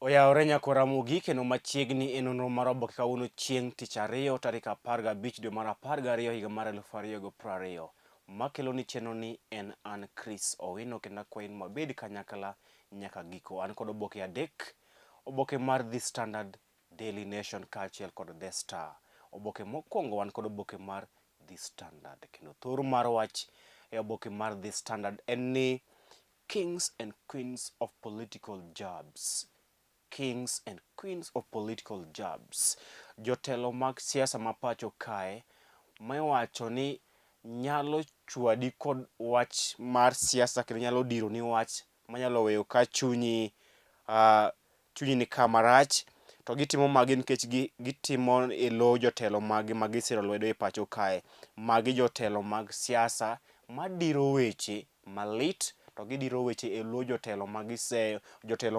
Oyawore nyakora mogik kendo machiegni e nonro mar oboke kawuono chieng' tich ariyo tarik 15 dwe mar 12 higa mar 2020. Makelo ni chenro ni en an Chris Owino kendo akwayi ni mabed kanyakla nyaka giko. An kod oboke adek, oboke mar The Standard, Daily Nation kaachiel kod The Star. Oboke mokwongo wan kod oboke mar The Standard, kendo thor mar wach e oboke mar The Standard en ni Kings and Queens of Political Jobs. Kings and Queens of Political Jobs. Jotelo mag siasa ma pacho kae miwacho ni nyalo chwadi kod wach mar siasa kendo nyalo diro ni wach manyalo weyo ka chunyi ni kama rach, to gitimo magi nikech gitimo e lo jotelo magi magisiro lwedo e pacho kae. Magi jotelo mag siasa madiro weche malit, to gidiro weche e lo jotelo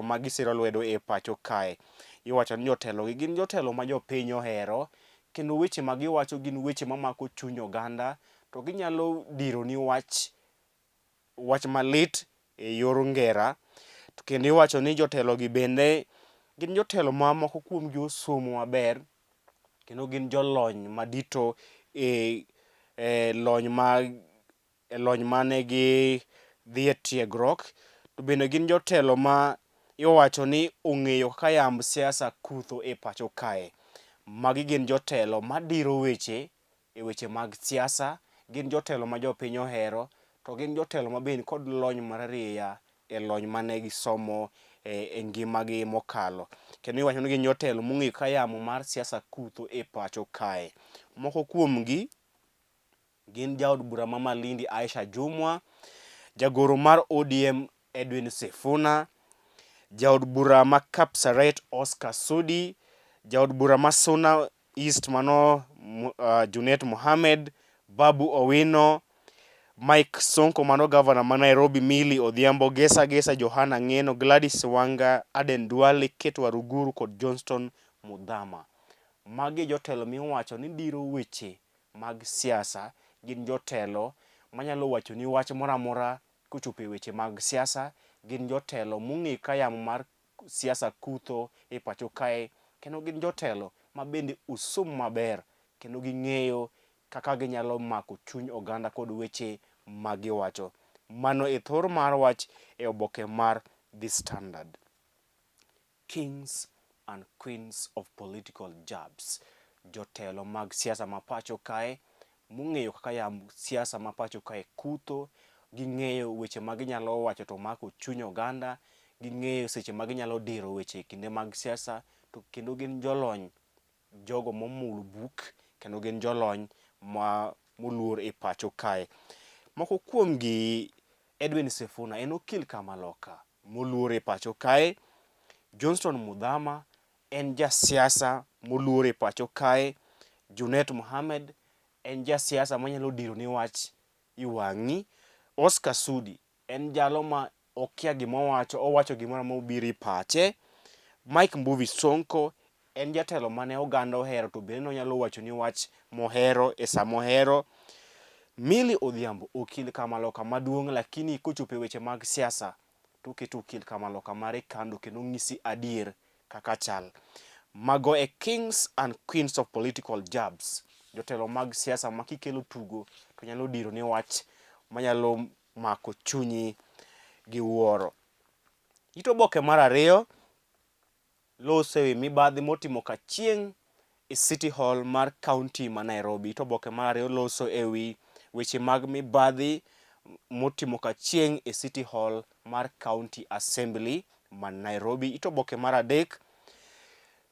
magisiro lwedo e pacho kae. Iwacho ni jotelo gi gin jotelo ma jopiny ohero, kendo weche ma giwacho gin weche mamako chuny oganda, to ginyalo diro ni wach malit e yor ngera. To kendo iwacho ni jotelo gi bende gin jotelo ma moko kuomgi osomo maber, kendo gin jolony madito e lony mane gi dhi e tiegruok. To bende gin jotelo ma iwacho ni ong'eyo kaka yamb siasa kutho e pacho kae. Magi gin jotelo madiro weche e weche mag siasa, gin jotelo ma jopiny ohero, to gin jotelo ma bende kod lony mararieya e lony mane gisomo e ngimagi mokalo. Kendo iwacho ni gin jotelo mong'eyo ka yamo mar siasa kutho e pacho kae. Moko kuomgi gin jaod bura ma Malindi Aisha Jumwa, jagoro mar ODM Edwin Sifuna, jaod bura ma Kapsaret Oscar Sudi, jaod bura ma Suna East mano Junet Mohamed, Babu Owino, Mike Sonko mano gavana ma Nairobi Milly Odhiambo, Gesa Johana Ng'eno, Gladys Wanga, Aden Duale, Kate Waruguru kod Johnston Mudhama. Magi jotelo miwacho ni diro weche mag siasa, gin jotelo manyalo wacho ni wach moramora kochopo e weche mag siasa, gin jotelo mong'e ka yamo mar siasa kutho e pacho kae, kendo gin jotelo ma bende osomo maber, kendo ging'eyo kaka ginyalo mako chuny oganda kod weche magiwacho. Mano e thor mar wach e oboke mar The Standard. Kings and Queens of Political Jobs. Jotelo mag siasa ma pacho kae mong'eyo kaka yamb siasa ma pacho kae kutho, ging'eyo weche maginyalo wacho to mako chuny oganda, ging'eyo seche maginyalo diro weche kinde mag siasa, to kendo gin jolony, jogo momul buk, kendo gin jolony moluor e pacho kae. Moko kuomgi Edwin Sifuna en okil kamaloka moluor e pacho kae. Johnston Mudhama en jasiasa moluor e pacho kae. Junet Mohamed en jasiasa manyalo diro ni wach iwang'i. Oscar Sudi en jalo ma okia gimowacho, owacho gimoro mobiro e pache. Mike Mbuvi Sonko en jatelo mane oganda ohero, to bende onyalo wacho ni wach mohero e sa mohero. Milly Odhiambo okil kamaloka maduong', lakini kochopo e weche mag siasa to oketo okil kamaloka mare kando kendo ng'isi adier kaka chal. Mago e Kings and Queens of Political Jobs. Jotelo mag siasa ma kikelo tugo to nyalo diro ni wach manyalo mako chunyi gi wuoro. Ito oboke mar ariyo loso ewi mibadhi motimo ka chieng' e City Hall mar County ma Nairobi. Ito oboke mar ariyo loso ewi weche mag mibadhi motimo ka chieng' e City Hall mar County Assembly ma Nairobi. Ito oboke mar adek,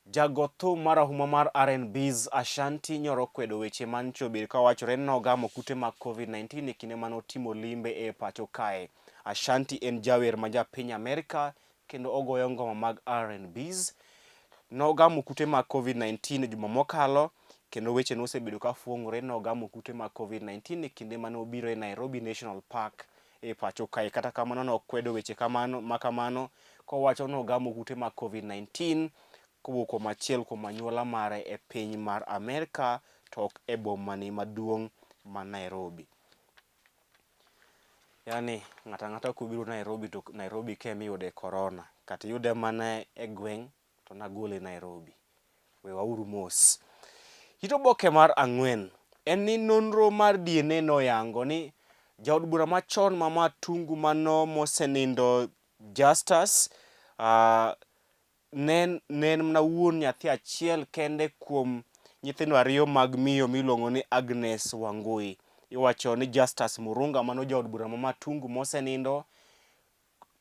jago thum marahuma mar R&Bs Ashanti nyoro kwedo weche mancho obedo ka wachore ni nogamo kute mag COVID-19 e kinde manotimo limbe e pacho kae. Ashanti en jawer ma japiny Amerika kendo ogoyo ngoma mag R&Bs. Nogamo kute mag COVID-19 e juma mokalo, kendo weche nosebedo ka fuong'ore ni nogamo kute mag COVID-19 e kinde mane obiro e Nairobi National Park e pacho kae. Kata kamano nokwedo weche makamano kowacho ni nogamo kute mag COVID-19 kowuok kuom achiel kuom anyuola mare e piny mar Amerika, to ok e bomani maduong' ma Nairobi. Yani ng'ata ng'ata kubiro Nairobi to Nairobi kem yude corona. Kata yude mana e gweng' to nagole Nairobi. We wauru mos. It oboke mar ang'wen en ni nonro mar DNA noyango ni jaod bura machon ma Matungu mano mosenindo Justus nen mana wuon nyathi achiel kende kuom nyithindo ariyo mag miyo miluongo ni Agnes Wangui. Iwacho ni Justus Murunga mano jaod bura ma Matungu mosenindo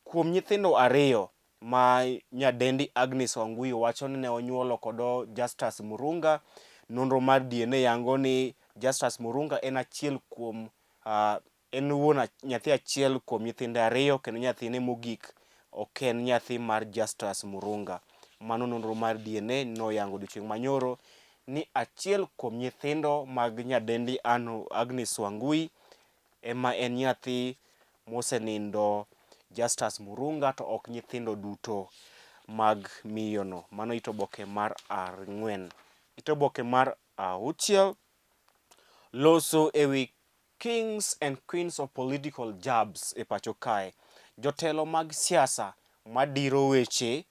kuom nyithindo ariyo ma nyadendi Agnes Wangui wacho ni ne onyuolo kodo Justus Murunga. Nonro mar DNA yango ni Justus Murunga en achiel kuom en wuon nyathi achiel kuom nyithinde ariyo, kendo nyathine mogik ok en nyathi mar Justus Murunga. Mano nonro mar DNA noyango odiochieng' manyoro ni achiel kuom nyithindo mag nyadendi Agnes Wangui ema en nyathi mosenindo Justus Murunga, to ok nyithindo duto mag miyono. Mano it oboke mar ang'wen. It oboke mar auchiel loso ewi kings and queens of political jabs e pacho kae. Jotelo mag siasa madiro weche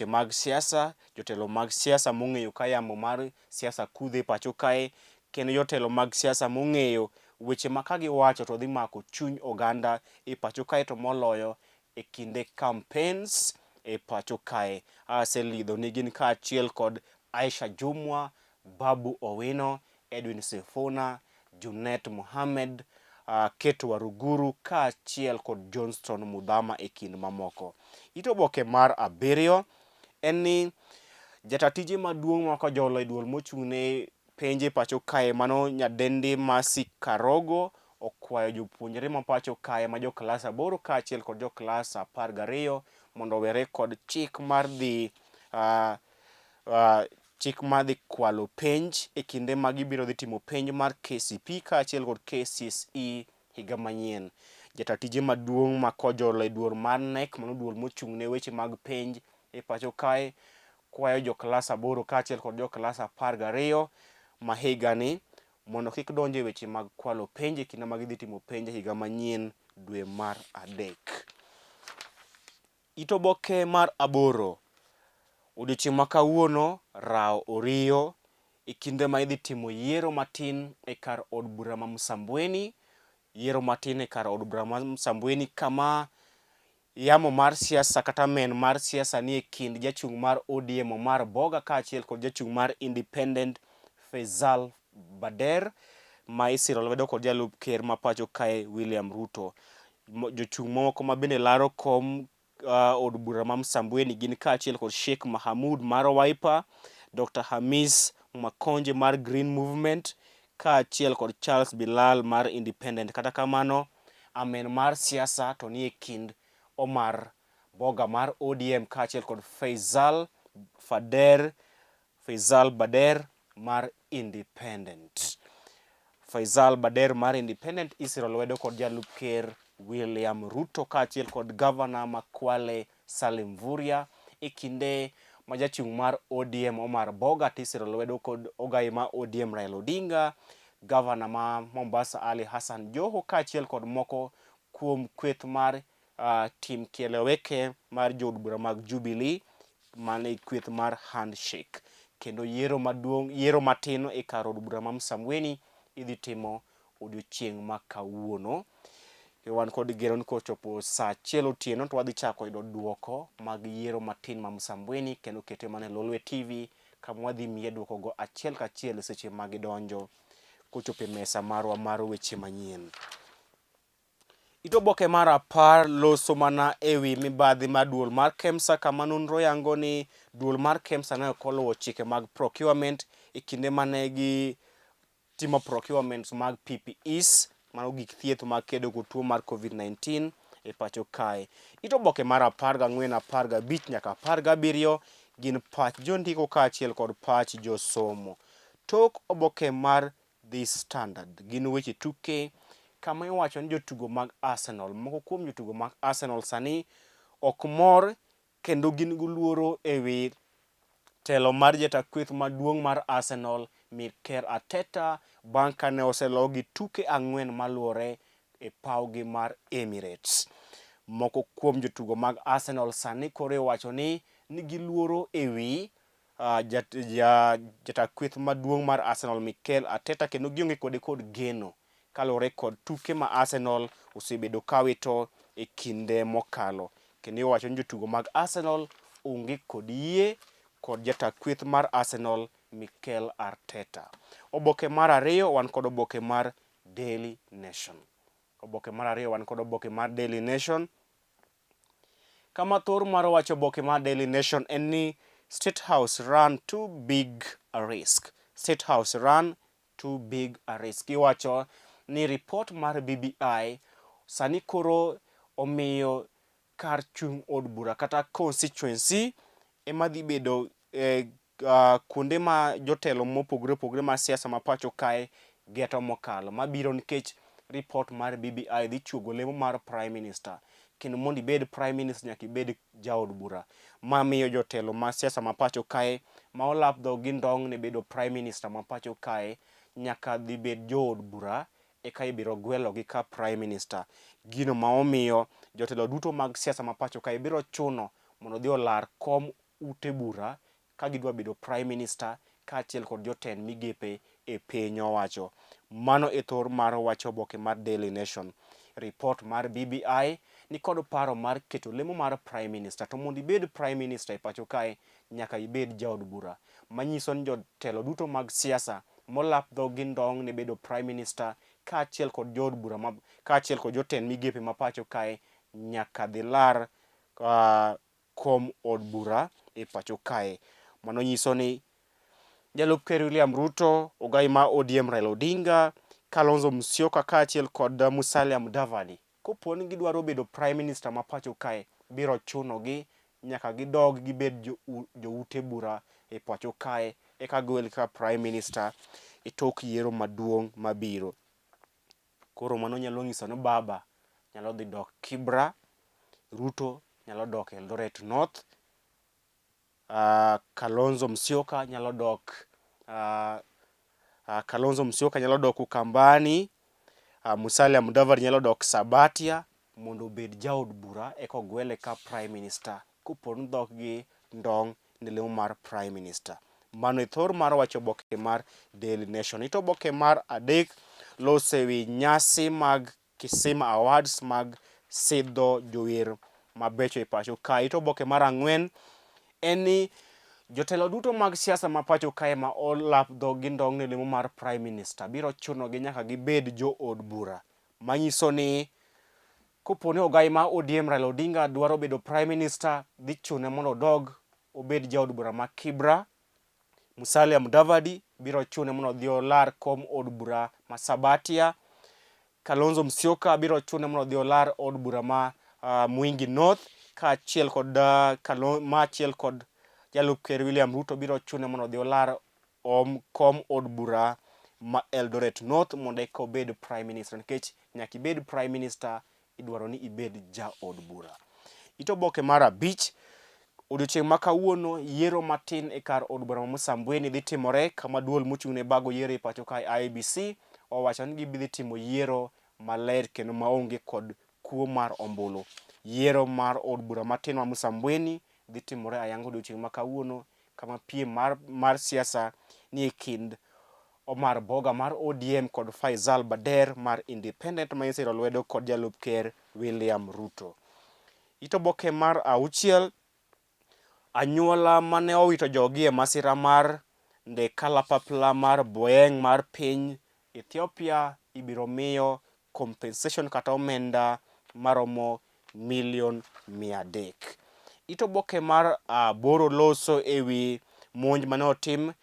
mag siasa, jotelo mag siasa mong'eyo ka yamo mar siasa kudhe e pacho kae, kendo jotelo mag siasa mong'eyo weche ma ka giwacho to dhi mako chuny oganda e pacho kae, to moloyo e kinde campaigns e pacho kae. Aselidho ni gin kaachiel kod Aisha Jumwa, Babu Owino, Edwin Sifuna, Junet Mohamed, Keto Waruguru kaachiel kod Johnston Mudhama e kind mamoko. It oboke mar abiriyo en ni jatatije maduong' makojolo e duol mochung'ne penje pacho kae mano nyadendi Mercy Karogo okwayo jopuonjre ma pacho kae ma jo klas 8 kaachiel kod jo klas 12 mondo were kod chik mar dhi kwalo penj e kinde ma gibiro dhi timo penj mar KCPE kaachiel kod KCSE higa manyien. Jatatije maduong' ma kojolo e duol mar NEC mano duol mochung'ne weche mag penj e pacho kae kwayo jo klas 8 kaachiel kod jo klas 12 ma higani mondo kik donjo e weche mag kwalo penj e kinde ma gidhi timo penj e higa manyien dwe mar adek. It oboke mar aboro odiochieng' ma kawuono rao oriyo e kinde ma idhi timo yiero matin e kar od bura ma Msambweni. Yiero matin e kar od bura ma Msambweni kama yamo mar siasa kata men mar siasa ni e kind jachung' mar ODM Omar Boga kaachiel kod jachung' mar Independent Faisal Bader ma isiro lwedo kod jalup ker ma pacho kae William Ruto. Jochung' moko ma bende laro kom od bura ma Msambweni gin kaachiel kod Sheikh Mahamud mar Wiper, Dr. Hamis Makonje mar Green Movement kaachiel kod Charles Bilal mar Independent. Kata kamano amen mar siasa to ni e kind Omar Boga mar ODM kaachiel kod Faisal Bader mar Independent. Faisal Bader mar Independent isiro lwedo kod jalup ker William Ruto kaachiel kod gavana ma Kwale Salim Mvurya e kinde ma jachung' mar ODM Omar Boga tisiro lwedo kod ogai ma ODM Raila Odinga, gavana ma Mombasa Ali Hassan Joho kaachiel kod moko kuom kweth mar tim kieleweke mar jood bura mag Jubilee mane kweth mar handshake. Kendo yiero matin e kar od bura ma Msambweni idhi timo odiochieng' ma kawuono. Wan kod geno ni kochopo saa 1 otieno to wadhi chako yudo duoko mag yiero matin ma Msambweni kendo kete mane Lolwe TV kama wadhi miye duoko go achiel kachiel seche ma gidonjo kochopo e mesa marwa mar weche manyien. It oboke mar 10 loso mana ewi mibadhi mar duol mar KEMSA kama nonro yango ni duol mar KEMSA ne ok oluwo chike mag procurement e kinde mane gi timo procurement mag PPEs mano gik thieth mag kedo kod tuo mar COVID-19 e pacho kae. It oboke mar 14, 15 nyaka 17 gin pach jondiko kaachiel kod pach josomo. Tok oboke mar The Standard gin weche tuke kama iwacho ni jotugo mag Arsenal, moko kuom jotugo mag Arsenal sani ok mor kendo gin guluoro ewi telo mar jata kweth maduong' mar Arsenal Mikel Arteta bang' kane oselogi tuke 4 maluore e pawgi mar Emirates. Moko kuom jotugo mag Arsenal sani koro iwacho ni nigi luoro ewi jata kweth maduong' mar Arsenal Mikel Arteta, kendo gionge kode kod geno kaluwore kod tuke ma Arsenal osebedo kawito e kinde mokalo. Kendo iwacho ni jotugo mag Arsenal onge kod yie kod jata kweth mar Arsenal Mikel Arteta. Oboke mar ariyo wan kod oboke mar Daily Nation. Oboke mar ariyo wan kod oboke mar Daily Nation. Kama thor mar wacho oboke mar Daily Nation en ni State House run too big a risk. State House run too big a risk. Iwacho ni report mar BBI sani koro omiyo kar chung' od bura kata constituency ema dhi bedo kuonde ma jotelo mopogore opogore ma siasa ma pacho kae geto mokalo, mabiro nikech report mar BBI dhi chuogo lemo mar Prime Minister. Kendo mondo ibed Prime Minister nyaka ibed jaod bura, ma miyo jotelo ma siasa ma pacho kae ma olap dhog gi ndong' ne bedo Prime Minister ma pacho kae nyaka dhi bed jood bura eka ibiro gwelogi ka Prime Minister. Gino ma omiyo jotelo duto mag siasa ma pacho kae biro chuno mondo dhi olar kom ute bura ka gidwa bedo Prime Minister kaachiel kod jotend migepe e piny owacho. Mano e thor mar wacho oboke mar Daily Nation. Report mar BBI ni kod paro mar keto lemo mar Prime Minister, to mondo ibed Prime Minister e pacho kae nyaka ibed jaod bura, manyiso ni jotelo duto mag siasa molap dhog gi ndong' ne bedo Prime Minister kaachiel kod jood bura kaachiel kod jotend migepe ma pacho kae nyaka dhi lar kom od bura e pacho kae. Mano nyiso ni Jalup Ker William Ruto, ogai ma ODM Raila Odinga, Kalonzo Musyoka kaachiel kod Musalia Mudavadi, kopo ni gidwaro bedo Prime Minister ma pacho kae, biro chunogi nyaka gidog gibed joute bura e pacho kae eka gwel ka Prime Minister e tok yiero maduong' mabiro. Koro mano nyalo nyiso ni Baba nyalo dhi dok Kibra, Ruto nyalo dok Eldoret North, Kalonzo Musyoka nyalo dok Ukambani, Musalia Mudavadi nyalo dok Sabatia mondo obed jaod bura eka ogwele ka Prime Minister kopo ni dhok gi ndong' ne lemo mar Prime Minister. Mano e thor mar wacho oboke mar Daily Nation. Ito oboke mar adek loso ewi nyasi mag Kisima Awards mag sidho jower mabecho e pacho kae. Ito oboke mar ang'wen en ni jotelo duto mag siasa ma pacho kae ma olap dhog gi ndong' ne lemo mar Prime Minister biro chunogi nyaka gibed jood bura, manyiso ni kopo ni ogai ma ODM Raila Odinga dwaro bedo Prime Minister, dhi chune mondo odog obed jaod bura ma Kibra. Musalia Mudavadi biro chune mondo dhi olar kom od bura ma Sabatia. Kalonzo Musyoka biro chune mondo dhi olar od bura ma Mwingi North, kaachiel kod Jalup Ker William Ruto biro chune mondo dhi olar kom od bura ma Eldoret North mondo eka obed Prime Minister, nikech nyaka ibed Prime Minister idwaro ni ibed jaod bura. Ito oboke mar abich, odiochieng' ma kawuono yiero matin e kar od bura ma Msambweni dhi timore, kama duol mochung' ne bago yiero e pacho kae IEBC owacho ni gidhi timo yiero maler kendo maonge kod kuo mar ombulu. Yiero mar od bura matin ma Msambweni dhi timore ayanga odiochieng' ma kawuono, kama piem mar siasa ni e kind Omar Boga mar ODM kod Faisal Bader mar Independent ma isiro lwedo kod Jalup Ker William Ruto. Ito oboke mar auchiel, anyuola mane owito jogi e masira mar ndek kalapapla mar Boeing mar piny Ethiopia ibiro miyo compensation kata omenda maromo $300,000. Ito oboke mar aboro loso ewi monj mane otim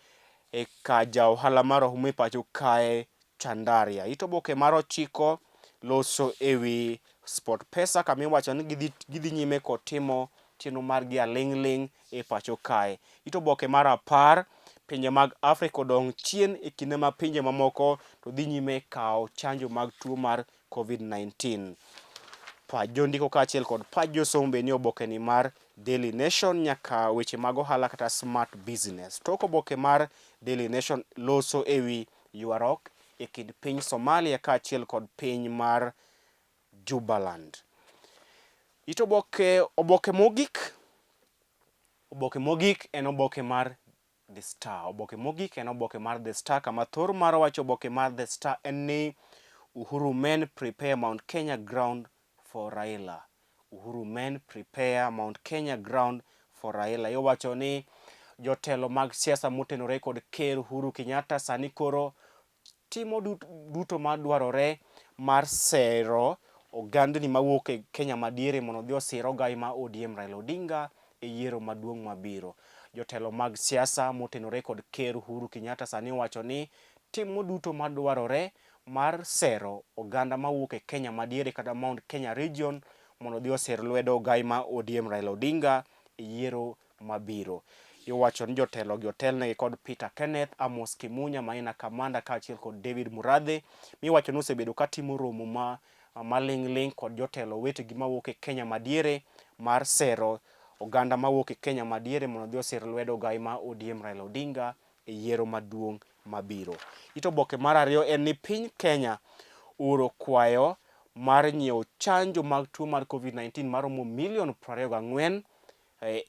e ka ja ohala mar ohumo e pacho kae Chandaria. Ito oboke mar ochiko loso ewi Sport Pesa, kama iwacho ni gidhi nyime kod timo chenro margi aling' e pacho kae. Ito oboke mar apar, pinje mag Afrika odong' chien e kinde ma pinje mamoko to dhi nyime kawo chanjo mag tuo mar COVID-19. Pach jondiko kaachiel kod pach josomo be ni oboke ni mar Daily Nation, nyaka weche mag ohala kata smart business. Tok oboke mar Daily Nation loso ewi ywarok e kind piny Somalia kaachiel kod piny mar Jubaland. It oboke mogik en oboke mar The Star. Oboke mogik en oboke mar The Star, kama thor mar wacho oboke mar The Star en ni Uhuru men prepare Mount Kenya ground for Raila. Uhuru men prepare Mount Kenya ground for Raila. Iwacho ni jotelo mag siasa motenore kod ker Uhuru Kenyatta sani koro timo duto madwarore mar sero ogandni mawuok e Kenya madiere mondo odhi osir ogai ma ODM Raila Odinga e yiero maduong' mabiro. Jotelo mag siasa motenore kod ker Uhuru Kenyatta sani wacho ni timo duto madwarore mar sero oganda mawuok e Kenya madiere kata Mount Kenya region mondo odhi osir lwedo ogai ma ODM Raila Odinga e yiero mabiro. Iwacho ni jotelo gi otelnegi kod Peter Kenneth, Amos Kimunya, Maina Kamanda kaachiel kod David Muradhe. Miwacho ni osebedo katimo romo maling'ling' kod jotelo wetegi mawuok e Kenya madiere mar sero oganda mawuok e Kenya madiere mondo odhi osir lwedo ogai ma ODM Raila Odinga e yiero maduong' mabiro. Ito oboke mar ariyo en ni piny Kenya oro kwayo mar nyiewo chanjo mag tuo mar COVID-19 maromo milion 24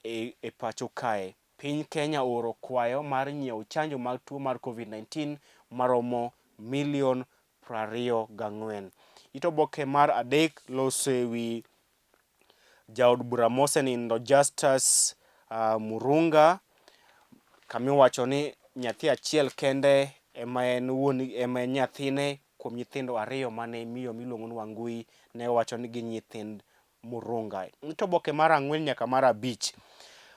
e pacho kae. Piny Kenya oro kwayo mar nyiewo chanjo mag tuo mar COVID-19 maromo milion 24. Ito oboke mar adek loso ewi jaod bura mosenindo Justus Murunga, kamiwacho ni nyathi achiel kende ema en nyathine kuom nyithindo 2 mane miyo miluongo ni Wangui ne wacho ni gin nyithind Murunga. Ito oboke mar 4 nyaka mar 5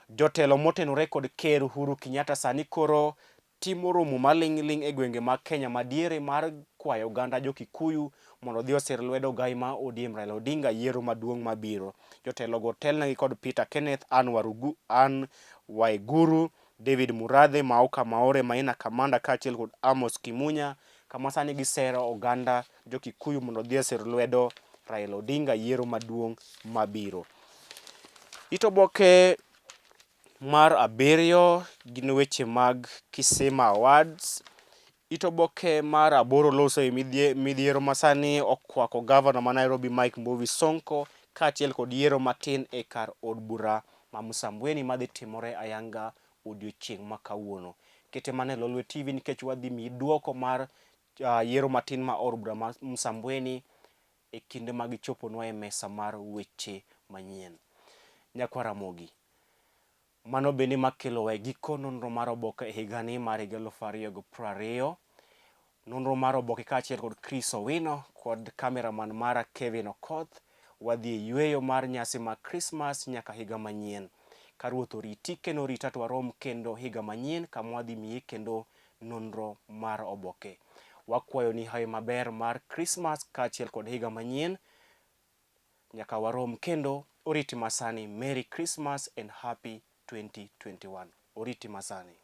jotelo motenore kod ker Uhuru Kenyatta sani koro timo romo maling'ling' e gwenge mag Kenya madiere mar kwayo oganda jo-Kikuyu mondo odhi osir lwedo ogai ma ODM Raila Odinga yiero maduong' mabiro. Jotelo go otelnegi kod Peter Kenneth, Anne Waiguru, David Muradhe, Mauka Maore, Maina Kamanda kaachiel kod Amos Kimunya, kama sani gisero oganda jo-Kikuyu mondo odhi osir lwedo Raila Odinga yiero maduong' mabiro. Ito oboke mar 7 gin weche mag Kisima Awards. Ito oboke mar 8 loso e midhiero masani okwako gavana ma Nairobi Mike Mbuvi Sonko kaachiel kod yiero matin e kar od bura ma Msambweni madhi timore ayanga odiochieng' ma kawuono. Kete mane Lolwe TV nikech wadhi mi duoko mar yiero matin ma od bura ma Msambweni e kinde mag choponwa e mesa mar weche manyien. Nyakwara Mogi, mano bende makelowa e giko nonro mar oboke e higani mar 2020. Nonro mar oboke kaachiel kod Chris Owino kod kameraman mara Kevin Okoth. Wadhi e yweyo mar nyasi mag Christmas nyaka higa manyien. Ka Ruoth oriti kendo orita to warom kendo higa manyien kama wadhi miyi kendo nonro mar oboke. Wakwayo ni hawe maber mar Christmas kaachiel kod higa manyien. Nyaka warom kendo, oriti masani. Merry Christmas and Happy 2021. Oriti masani.